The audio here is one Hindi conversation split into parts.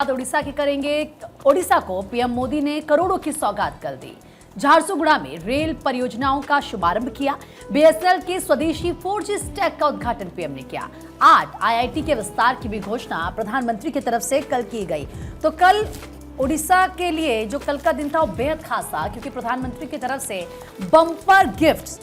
बात उड़ीसा की करेंगे। उड़ीसा को पीएम मोदी ने करोड़ों की सौगात कर दी। झारसुगुड़ा में रेल परियोजनाओं का शुभारंभ किया। बीएसएनएल के स्वदेशी 4G स्टैक का उद्घाटन पीएम ने किया। आज आईआईटी के विस्तार की भी घोषणा प्रधानमंत्री की तरफ से कल की गई। तो कल उड़ीसा के लिए जो कल का दिन था वो बेहद खास था, क्योंकि प्रधानमंत्री की तरफ से बम्पर गिफ्ट्स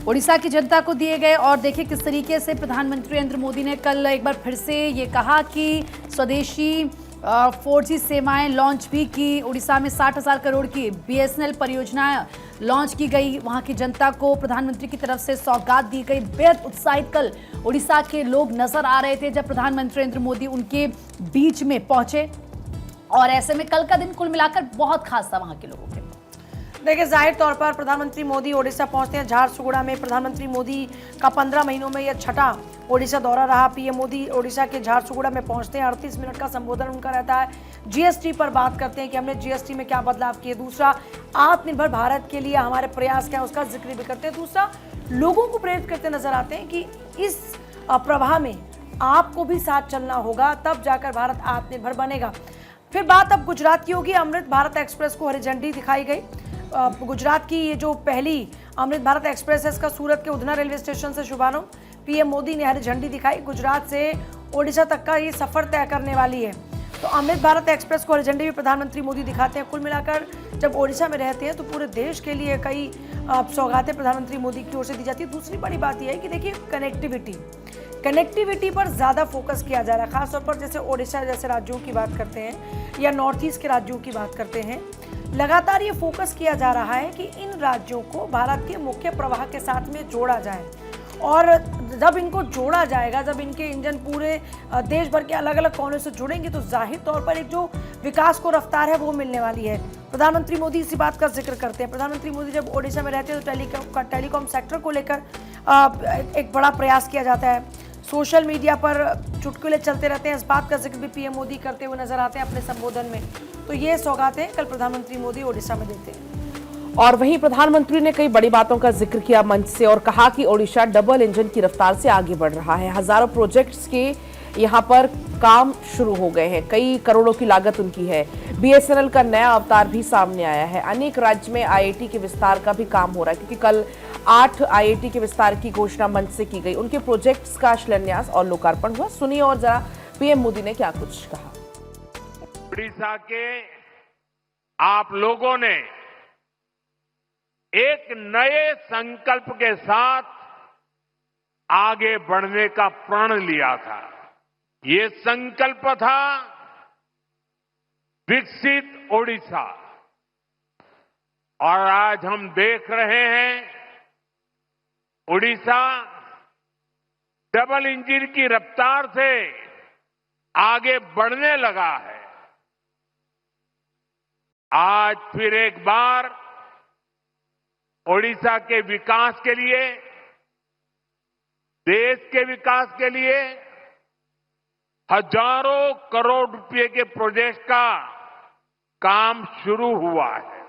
उड़ीसा की जनता को दिए गए। और देखिए किस तरीके से प्रधानमंत्री नरेंद्र मोदी ने कल एक बार फिर से ये कहा कि स्वदेशी 4G सेवाएं लॉन्च भी की। उड़ीसा में 60,000 करोड़ की बीएसएनएल परियोजनाएं लॉन्च की गई। वहां की जनता को प्रधानमंत्री की तरफ से सौगात दी गई। बेहद उत्साहित कल उड़ीसा के लोग नजर आ रहे थे जब प्रधानमंत्री नरेंद्र मोदी उनके बीच में पहुंचे। और ऐसे में कल का दिन कुल मिलाकर बहुत खास था वहां के लोगों के। देखिए, जाहिर तौर पर प्रधानमंत्री मोदी ओडिशा पहुंचते हैं। झारसुगुड़ा में प्रधानमंत्री मोदी का 15 महीनों में यह छठा ओडिशा दौरा रहा। पीएम मोदी ओडिशा के झारसुगुड़ा में पहुंचते हैं। 38 मिनट का संबोधन उनका रहता है। जीएसटी पर बात करते हैं कि हमने जीएसटी में क्या बदलाव किए। दूसरा, आत्मनिर्भर भारत के लिए हमारे प्रयास क्या है उसका जिक्र भी करते हैं। दूसरा, लोगों को प्रेरित करते नजर आते हैं कि इस प्रवाह में आपको भी साथ चलना होगा, तब जाकर भारत आत्मनिर्भर बनेगा। फिर बात अब गुजरात की होगी। अमृत भारत एक्सप्रेस को हरी झंडी दिखाई गई। गुजरात की ये जो पहली अमृत भारत एक्सप्रेस है, इसका सूरत के उधना रेलवे स्टेशन से शुभारंभ पीएम मोदी ने हरी झंडी दिखाई। गुजरात से ओडिशा तक का ये सफर तय करने वाली है। तो अमृत भारत एक्सप्रेस को हरी झंडी भी प्रधानमंत्री मोदी दिखाते हैं। कुल मिलाकर जब ओडिशा में रहते हैं तो पूरे देश के लिए कई सौगातें प्रधानमंत्री मोदी की ओर से दी जाती है। दूसरी बड़ी बात यह है कि देखिए, कनेक्टिविटी पर ज़्यादा फोकस किया जा रहा है। खासतौर पर जैसे ओडिशा जैसे राज्यों की बात करते हैं या नॉर्थ ईस्ट के राज्यों की बात करते हैं, लगातार ये फोकस किया जा रहा है कि इन राज्यों को भारत के मुख्य प्रवाह के साथ में जोड़ा जाए। और जब इनको जोड़ा जाएगा, जब इनके इंजन पूरे देश भर के अलग अलग कोनों से जुड़ेंगे, तो जाहिर तौर पर एक जो विकास को रफ्तार है वो मिलने वाली है। प्रधानमंत्री मोदी इसी बात का जिक्र करते हैं। प्रधानमंत्री मोदी जब ओडिशा में रहते हैं तो टेलीकॉम सेक्टर को लेकर एक बड़ा प्रयास किया जाता है। सोशल मीडिया पर चुटकुले चलते रहते हैं। इस बात का जिक्र भी पीएम मोदी करते हुए नजर आते हैं अपने संबोधन में। तो ये सौगातें कल प्रधानमंत्री मोदी ओडिशा में देते हैं। और वहीं प्रधानमंत्री ने कई बड़ी बातों का जिक्र किया मंच से और कहा कि ओडिशा डबल इंजन की रफ्तार से आगे बढ़ रहा है। हजारों प्रोजेक्ट्स के यहाँ पर काम शुरू हो गए हैं। कई करोड़ों की लागत उनकी है। बीएसएनएल का नया अवतार भी सामने आया है। अनेक राज्य में आईआईटी के विस्तार का भी काम हो रहा है, क्योंकि कल 8 आईआईटी के विस्तार की घोषणा मंच से की गई। उनके प्रोजेक्ट्स का शिलान्यास और लोकार्पण हुआ। सुनिए और जरा पीएम मोदी ने क्या कुछ कहा। उड़ीसा के आप लोगों ने एक नए संकल्प के साथ आगे बढ़ने का प्रण लिया था। ये संकल्प था विकसित ओडिशा। और आज हम देख रहे हैं उड़ीसा डबल इंजन की रफ्तार से आगे बढ़ने लगा है। आज फिर एक बार ओडिशा के विकास के लिए, देश के विकास के लिए हजारों करोड़ रुपए के प्रोजेक्ट का काम शुरू हुआ है।